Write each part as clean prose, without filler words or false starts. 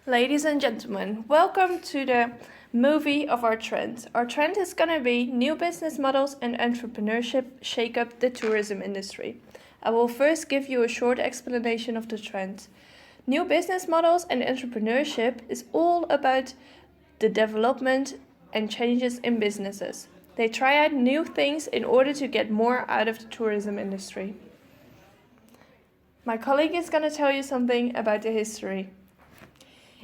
Ladies and gentlemen, welcome to the movie of our trend. Our trend is going to be new business models and entrepreneurship shake up the tourism industry. I will first give you a short explanation of the trend. New business models and entrepreneurship is all about the development and changes in businesses. They try out new things in order to get more out of the tourism industry. My colleague is going to tell you something about the history.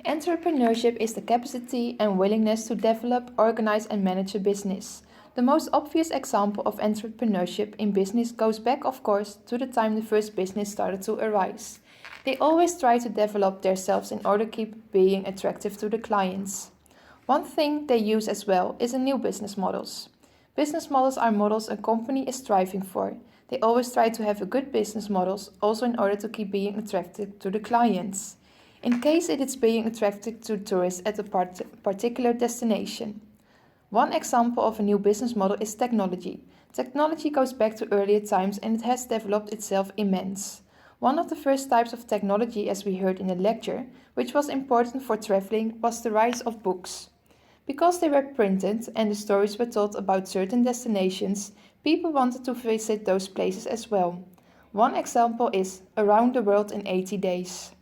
Entrepreneurship is the capacity and willingness to develop, organize, and manage a business. The most obvious example of entrepreneurship in business goes back, of course, to the time the first business started to arise. They always try to develop themselves in order to keep being attractive to the clients. One thing they use as well is new business models. Business models are models a company is striving for. They always try to have a good business models also in order to keep being attractive to the clients, in case it is being attractive to tourists at a particular destination. One example of a new business model is technology. Technology goes back to earlier times and it has developed itself immense. One of the first types of technology, as we heard in the lecture, which was important for traveling, was the rise of books. Because they were printed and the stories were told about certain destinations, people wanted to visit those places as well. One example is Around the World in 80 Days.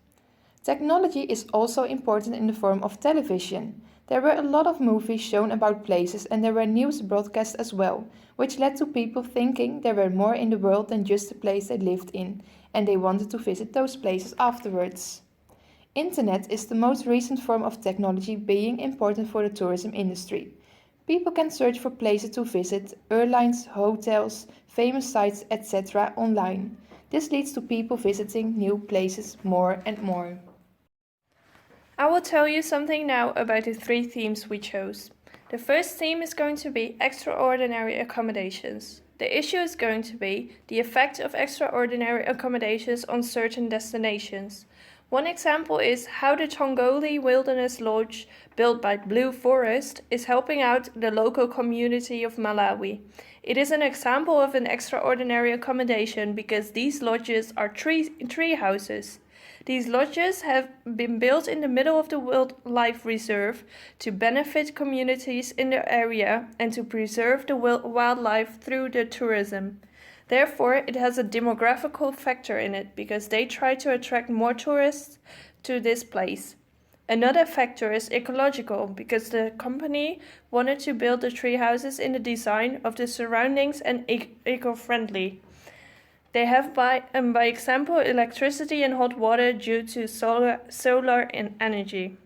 Technology is also important in the form of television. There were a lot of movies shown about places and there were news broadcasts as well, which led to people thinking there were more in the world than just the place they lived in, and they wanted to visit those places afterwards. Internet is the most recent form of technology being important for the tourism industry. People can search for places to visit, airlines, hotels, famous sites, etc. online. This leads to people visiting new places more and more. I will tell you something now about the three themes we chose. The first theme is going to be extraordinary accommodations. The issue is going to be the effect of extraordinary accommodations on certain destinations. One example is how the Tongoli Wilderness Lodge, built by Blue Forest, is helping out the local community of Malawi. It is an example of an extraordinary accommodation because these lodges are tree houses. These lodges have been built in the middle of the wildlife reserve to benefit communities in the area and to preserve the wildlife through the tourism. Therefore, it has a demographical factor in it because they try to attract more tourists to this place. Another factor is ecological because the company wanted to build the tree houses in the design of the surroundings and eco-friendly. They have by example electricity and hot water due to solar energy.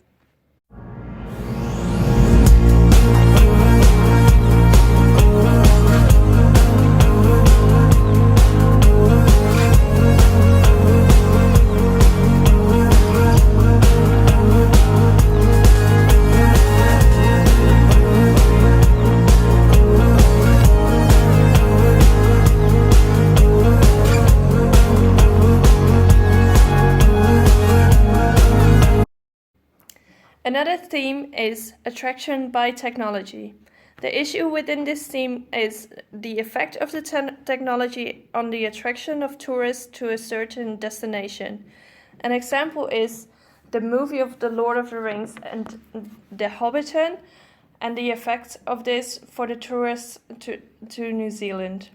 Another theme is attraction by technology. The issue within this theme is the effect of the technology on the attraction of tourists to a certain destination. An example is the movie of The Lord of the Rings and The Hobbiton and the effect of this for the tourists to New Zealand.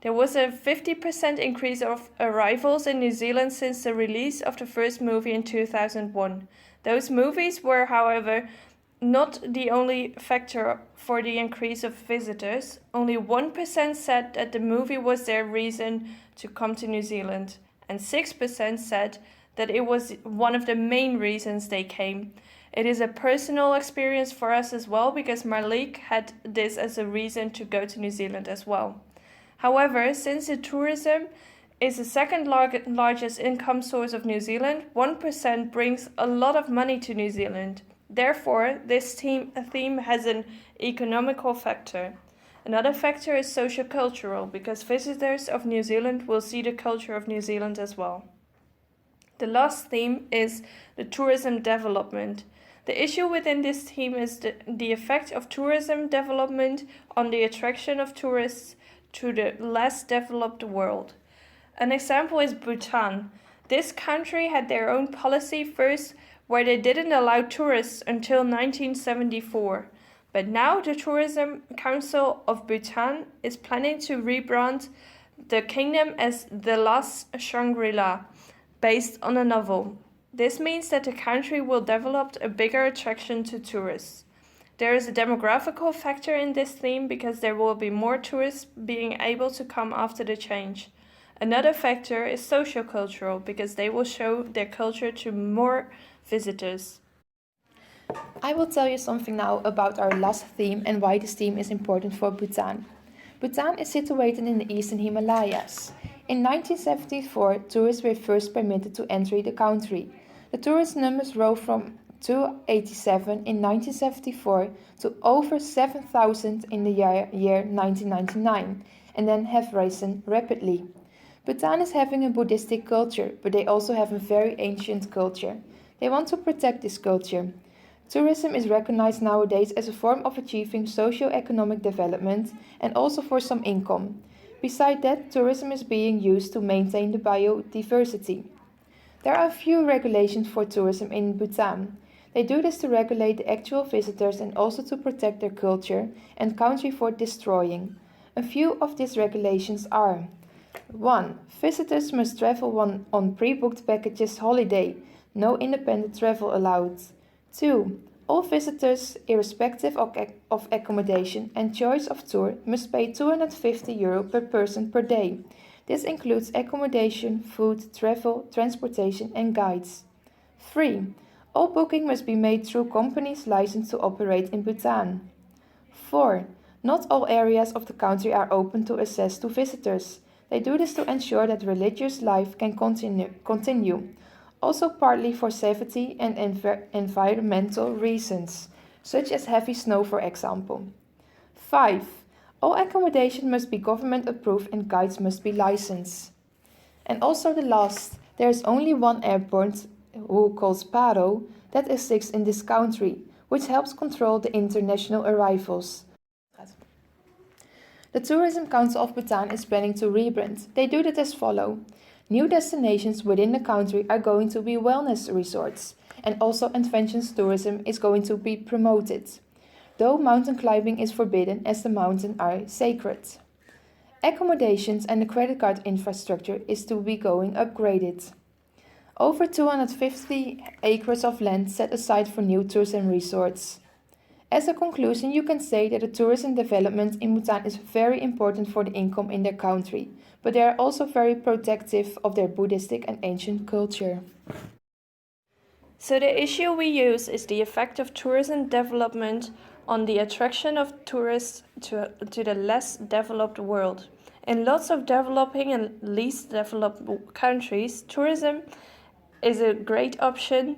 There was a 50% increase of arrivals in New Zealand since the release of the first movie in 2001. Those movies were, however, not the only factor for the increase of visitors. Only 1% said that the movie was their reason to come to New Zealand, and 6% said that it was one of the main reasons they came. It is a personal experience for us as well because Marlique had this as a reason to go to New Zealand as well. However, since the tourism is the second largest income source of New Zealand, 1% brings a lot of money to New Zealand. Therefore, this theme has an economical factor. Another factor is socio-cultural, because visitors of New Zealand will see the culture of New Zealand as well. The last theme is the tourism development. The issue within this theme is the effect of tourism development on the attraction of tourists to the less developed world. An example is Bhutan. This country had their own policy first where they didn't allow tourists until 1974. But now the Tourism Council of Bhutan is planning to rebrand the kingdom as the Last Shangri-La, based on a novel. This means that the country will develop a bigger attraction to tourists. There is a demographical factor in this theme because there will be more tourists being able to come after the change. Another factor is sociocultural because they will show their culture to more visitors. I will tell you something now about our last theme and why this theme is important for Bhutan. Bhutan is situated in the eastern Himalayas. In 1974, tourists were first permitted to enter the country. The tourist numbers rose from 287 in 1974 to over 7,000 in the year 1999, and then have risen rapidly. Bhutan is having a Buddhistic culture, but they also have a very ancient culture. They want to protect this culture. Tourism is recognized nowadays as a form of achieving socio-economic development and also for some income. Besides that, tourism is being used to maintain the biodiversity. There are a few regulations for tourism in Bhutan. They do this to regulate the actual visitors and also to protect their culture and country for destroying. A few of these regulations are: 1. Visitors must travel on pre-booked packages holiday. No independent travel allowed. 2. All visitors, irrespective of accommodation and choice of tour, must pay €250 per person per day. This includes accommodation, food, travel, transportation and guides. 3. All booking must be made through companies licensed to operate in Bhutan. 4. Not all areas of the country are open to access to visitors. They do this to ensure that religious life can continue. Also partly for safety and environmental reasons, such as heavy snow for example. 5. All accommodation must be government approved and guides must be licensed. And also the last, there is only one airport, who calls Paro, that exists in this country, which helps control the international arrivals. The Tourism Council of Bhutan is planning to rebrand. They do that as follows. New destinations within the country are going to be wellness resorts, and also adventure tourism is going to be promoted, though mountain climbing is forbidden as the mountains are sacred. Accommodations and the credit card infrastructure is to be going upgraded. Over 250 acres of land set aside for new tourism resorts. As a conclusion, you can say that the tourism development in Bhutan is very important for the income in their country, but they are also very protective of their Buddhistic and ancient culture. So the issue we use is the effect of tourism development on the attraction of tourists to the less developed world. In lots of developing and least developed countries, tourism is a great option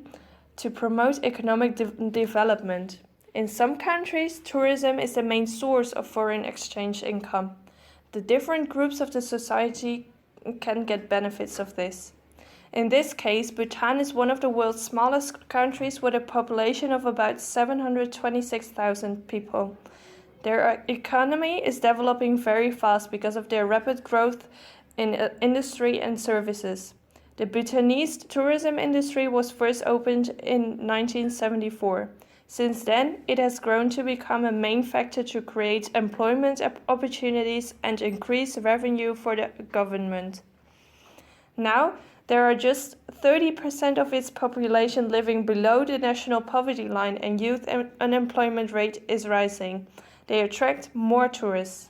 to promote economic development. In some countries, tourism is the main source of foreign exchange income. The different groups of the society can get benefits of this. In this case, Bhutan is one of the world's smallest countries with a population of about 726,000 people. Their economy is developing very fast because of their rapid growth in industry and services. The Bhutanese tourism industry was first opened in 1974. Since then, it has grown to become a main factor to create employment opportunities and increase revenue for the government. Now, there are just 30% of its population living below the national poverty line, and youth unemployment rate is rising. They attract more tourists.